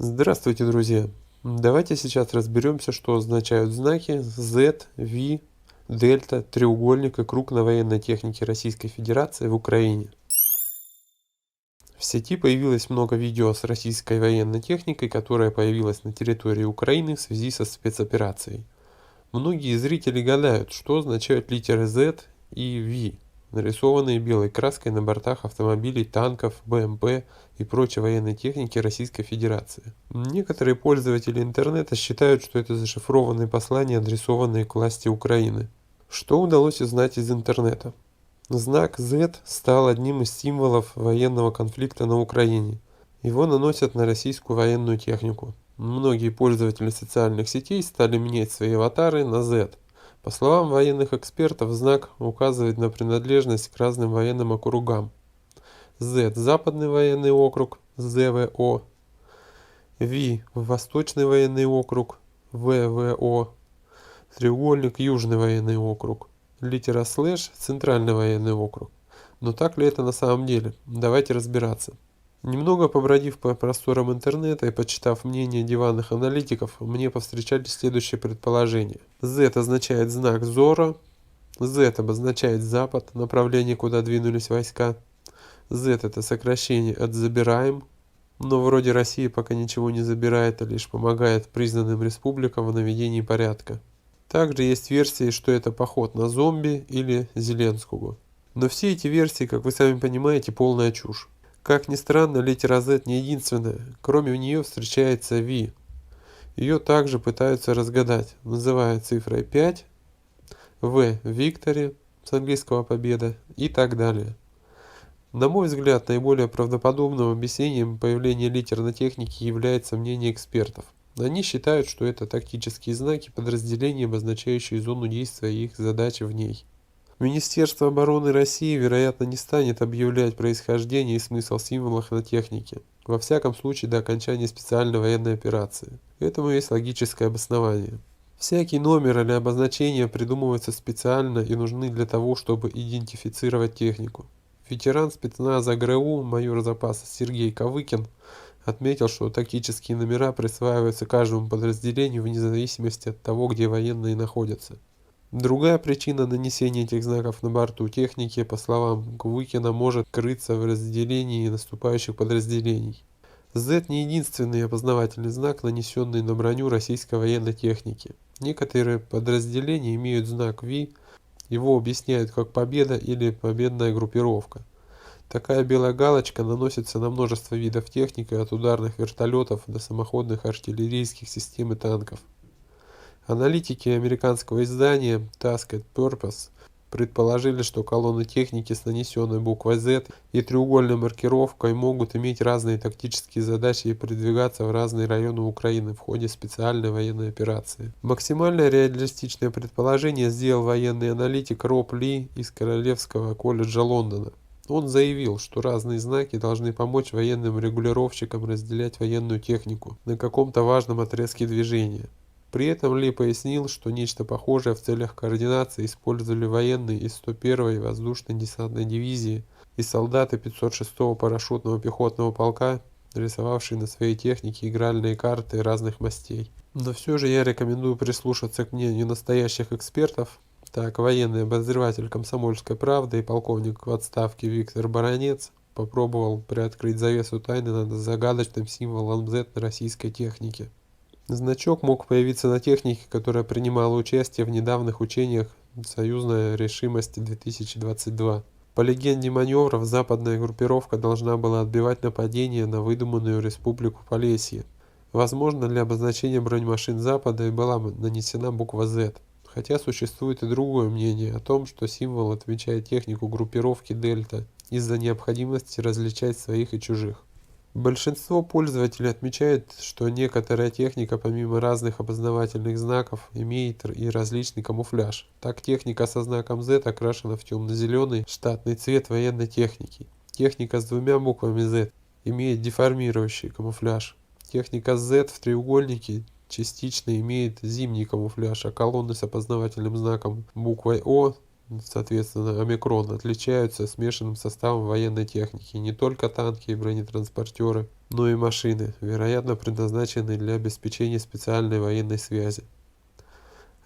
Здравствуйте, друзья! Давайте сейчас разберемся, что означают знаки Z, V, дельта, треугольник и круг на военной технике Российской Федерации в Украине. В сети появилось много видео с российской военной техникой, которая появилась на территории Украины в связи со спецоперацией. Многие зрители гадают, что означают литеры Z и V, нарисованные белой краской на бортах автомобилей, танков, БМП и прочей военной техники Российской Федерации. Некоторые пользователи интернета считают, что это зашифрованные послания, адресованные к власти Украины. Что удалось узнать из интернета? Знак Z стал одним из символов военного конфликта на Украине. Его наносят на российскую военную технику. Многие пользователи социальных сетей стали менять свои аватары на Z. По словам военных экспертов, знак указывает на принадлежность к разным военным округам. Z – Западный военный округ, ЗВО, V – Восточный военный округ, ВВО, треугольник – Южный военный округ, литера слэш – Центральный военный округ. Но так ли это на самом деле? Давайте разбираться. Немного побродив по просторам интернета и почитав мнение диванных аналитиков, мне повстречались следующие предположения. Z означает знак Зорро, Z обозначает Запад, направление, куда двинулись войска. Z это сокращение от «забираем», но вроде Россия пока ничего не забирает, а лишь помогает признанным республикам в наведении порядка. Также есть версии, что это поход на зомби или Зеленского. Но все эти версии, как вы сами понимаете, полная чушь. Как ни странно, литера Z не единственная, кроме нее встречается V. Ее также пытаются разгадать, называя цифрой 5, V – Victory, с английского победа и так далее. На мой взгляд, наиболее правдоподобным объяснением появления литер на технике является мнение экспертов. Они считают, что это тактические знаки подразделений, обозначающие зону действия и их задачи в ней. Министерство обороны России, вероятно, не станет объявлять происхождение и смысл символов на технике, во всяком случае до окончания специальной военной операции. Этому есть логическое обоснование. Всякий номер или обозначение придумываются специально и нужны для того, чтобы идентифицировать технику. Ветеран спецназа ГРУ, майор запаса Сергей Ковыкин, отметил, что тактические номера присваиваются каждому подразделению вне зависимости от того, где военные находятся. Другая причина нанесения этих знаков на борту техники, по словам Ковыкина, может крыться в разделении наступающих подразделений. Z не единственный опознавательный знак, нанесенный на броню российской военной техники. Некоторые подразделения имеют знак V, его объясняют как победа или победная группировка. Такая белая галочка наносится на множество видов техники, от ударных вертолетов до самоходных артиллерийских систем и танков. Аналитики американского издания Task at Purpose предположили, что колонны техники с нанесенной буквой Z и треугольной маркировкой могут иметь разные тактические задачи и передвигаться в разные районы Украины в ходе специальной военной операции. Максимально реалистичное предположение сделал военный аналитик Роб Ли из Королевского колледжа Лондона. Он заявил, что разные знаки должны помочь военным регулировщикам разделять военную технику на каком-то важном отрезке движения. При этом Ли пояснил, что нечто похожее в целях координации использовали военные из 101-й воздушно-десантной дивизии и солдаты 506-го парашютного пехотного полка, рисовавшие на своей технике игральные карты разных мастей. Но все же я рекомендую прислушаться к мнению настоящих экспертов. Так, военный обозреватель «Комсомольской правды» и полковник в отставке Виктор Баранец попробовал приоткрыть завесу тайны над загадочным символом Z на российской технике. Значок мог появиться на технике, которая принимала участие в недавних учениях «Союзная решимость-2022». По легенде маневров, западная группировка должна была отбивать нападение на выдуманную республику Полесье. Возможно, для обозначения бронемашин Запада и была нанесена буква Z. Хотя существует и другое мнение о том, что символ отмечает технику группировки Дельта из-за необходимости различать своих и чужих. Большинство пользователей отмечает, что некоторая техника, помимо разных опознавательных знаков, имеет и различный камуфляж. Так, техника со знаком Z окрашена в темно-зеленый штатный цвет военной техники. Техника с двумя буквами Z имеет деформирующий камуфляж. Техника Z в треугольнике частично имеет зимний камуфляж, а колонны с опознавательным знаком буквой О соответственно, омикрон, отличаются смешанным составом военной техники. Не только танки и бронетранспортеры, но и машины, вероятно, предназначенные для обеспечения специальной военной связи.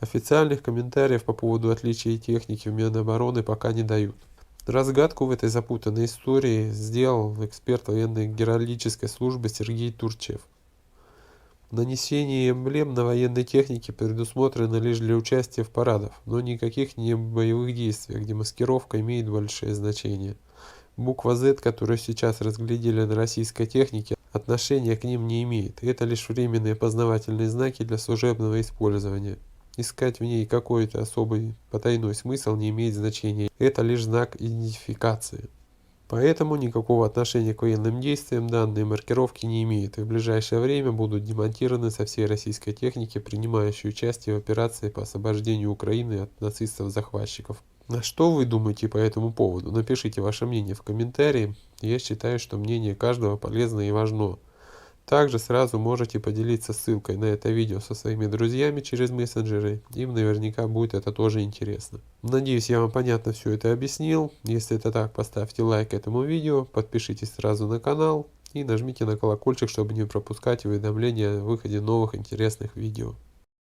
Официальных комментариев по поводу отличий техники в Минобороны пока не дают. Разгадку в этой запутанной истории сделал эксперт военной геральдической службы Сергей Турчев. Нанесение эмблем на военной технике предусмотрено лишь для участия в парадах, но никаких не боевых действиях, где маскировка имеет большое значение. Буква Z, которую сейчас разглядели на российской технике, отношения к ним не имеет. Это лишь временные опознавательные знаки для служебного использования. Искать в ней какой-то особый потайной смысл не имеет значения. Это лишь знак идентификации. Поэтому никакого отношения к военным действиям данные маркировки не имеют и в ближайшее время будут демонтированы со всей российской техники, принимающей участие в операции по освобождению Украины от нацистов-захватчиков. А что вы думаете по этому поводу? Напишите ваше мнение в комментарии. Я считаю, что мнение каждого полезно и важно. Также сразу можете поделиться ссылкой на это видео со своими друзьями через мессенджеры. Им наверняка будет это тоже интересно. Надеюсь, я вам понятно все это объяснил. Если это так, поставьте лайк этому видео, подпишитесь сразу на канал и нажмите на колокольчик, чтобы не пропускать уведомления о выходе новых интересных видео.